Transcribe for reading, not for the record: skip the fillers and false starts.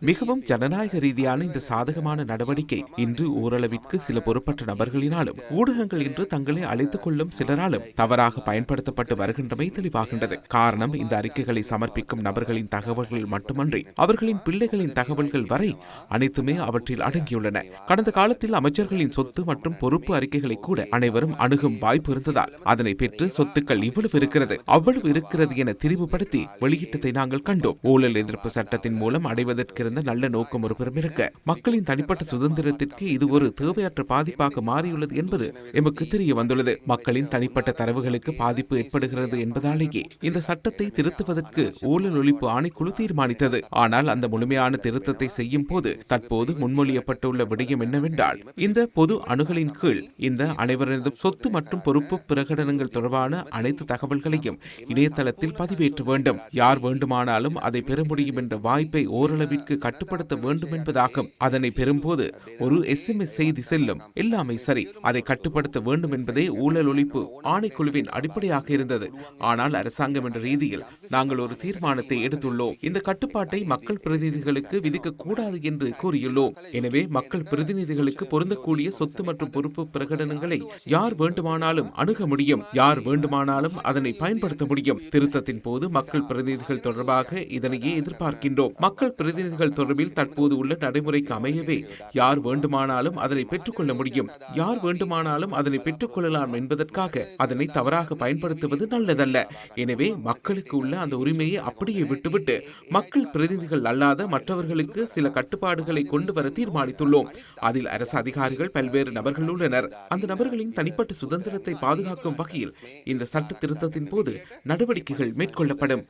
மிகவும் ஜனநாயக ரீதியான இந்த சாதகமான நடவடிக்கை இன்று ஓரளவிற்கு சில பொறுப்பற்ற நபர்களினாலும் ஊடகங்கள் என்று தங்களை அழைத்துக் கொள்ளும் சிலராலும் தவறாக பயன்படுத்தப்பட்டு வருகின்றமை தெளிவாகின்றது. காரணம், இந்த அறிக்கைகளை சமர்ப்பிக்கும் நபர்களின் தகவல்கள் மட்டுமன்றி அவர்களின் பிள்ளைகளின் தகவல்கள் வரை அனைத்துமே அவற்றில் அடங்கியுள்ளன. கடந்த காலத்தில் அமைச்சர்களின் சொத்து மற்றும் பொறுப்பு அறிக்கைகளை கூட அனைவரும் அணுகும் வாய்ப்பு இருந்ததால் அதனை பெற்று சொத்துக்கள் இவ்வளவு இருக்கிறது அவ்வளவு இருக்கிறது என திரிவுபடுத்தி வெளியிட்டதை நாங்கள் கண்டோம். ஊழல் எதிர்ப்பு சட்டத்தின் மூலம் அடைவதற்கிருந்த நல்ல நோக்கம் ஒரு புறம் இருக்க, மக்களின் தனிப்பட்ட சுதந்திரத்திற்கு இது ஒரு தேவையற்ற பாதிப்பாக மாறியுள்ளது என்பது எமக்கு தெரிய வந்துள்ளது. மக்களின் தனிப்பட்ட தரவுகளுக்கு பாதிப்பு ஏற்படுகிறது என்பதாலேயே இந்த சட்டத்தை திருத்துவதற்கு ஊழல் ஒழிப்பு ஆணைக்குழு தீர்மானித்தது. ஆனால் அந்த முழுமையான திருத்தத்தை செய்யும் போது தற்போது முன்மொழியப்பட்டுள்ள விடயம் என்னவென்றால், இந்த பொது அணுகலின் கீழ் இந்த அனைவரது சொத்து மற்றும் பொறுப்பு பிரகடனங்கள் தொடர்பான அனைத்து தகவல்களையும் இணையதளத்தில் பதிவேற்ற வேண்டும். யார் வேண்டுமானாலும் அதை பெற முடியும் என்ற வாய்ப்பை ஓரளவிற்கு கட்டுப்படுத்த வேண்டும் என்பதாகும். அதனை பெறும்போது ஒரு SMS செய்தி செல்லும், எல்லாமே சரி. அதை கட்டுப்படுத்த வேண்டும் என்பதே ஊழல் ஒழிப்பு ஆணைக்குழுவின் அடிப்படையாக இருந்தது. ஆனால் அரசாங்கம் என்ற ரீதியில் நாங்கள் ஒரு தீர்மானத்தை எடுத்துள்ளோம். இந்த கட்டுப்பாட்டை மக்கள் பிரதிநிதிகளுக்கு விதிக்க கூடாது என்று கூறியுள்ளோம். எனவே மக்கள் பிரதிநிதிகளுக்கு பொருந்தக்கூடிய சொத்து மற்றும் பொறுப்பு பிரகடனங்களை யார் வேண்டுமானாலும் அணுக முடியும், யார் வேண்டுமானாலும் அதனை பயன்படுத்த முடியும். திருத்தத்தின் போது மக்கள் பிரதிநிதிகள் தொடர்பாக இதனையே எதிர்பார்க்கின்றோம். மக்கள் பிரதிநிதிகள் தொடர்பில் தற்போது உள்ள நடைமுறைக்கு அமையவே யார் வேண்டுமானாலும் அதனை பெற்றுக்கொள்ள முடியும், யார் வேண்டுமானாலும் அதனை பெற்றுக்கொள்ளலாம் என்பதற்காக அதனை தவறாக பயன்படுத்துவது நல்லதல்ல. எனவே மக்களுக்கு உள்ள அந்த உரிமையை அப்படியே விட்டுவிட்டு மக்கள் பிரதிநிதிகள் அல்லாத மற்றவர்களுக்கு சில கட்டுப்பாடுகளை கொண்டு வர தீர்மானித்துள்ளோம். அதில் அரசு அதிகாரிகள் பல்வேறு நபர்கள் உள்ளனர். அந்த நபர்களின் தனிப்பட்ட சுதந்திரத்தை பாதுகாக்கும் வகையில் இந்த சட்ட திருத்தத்தின் போது நடவடிக்கைகள் மேற்கொள்ளப்படும்.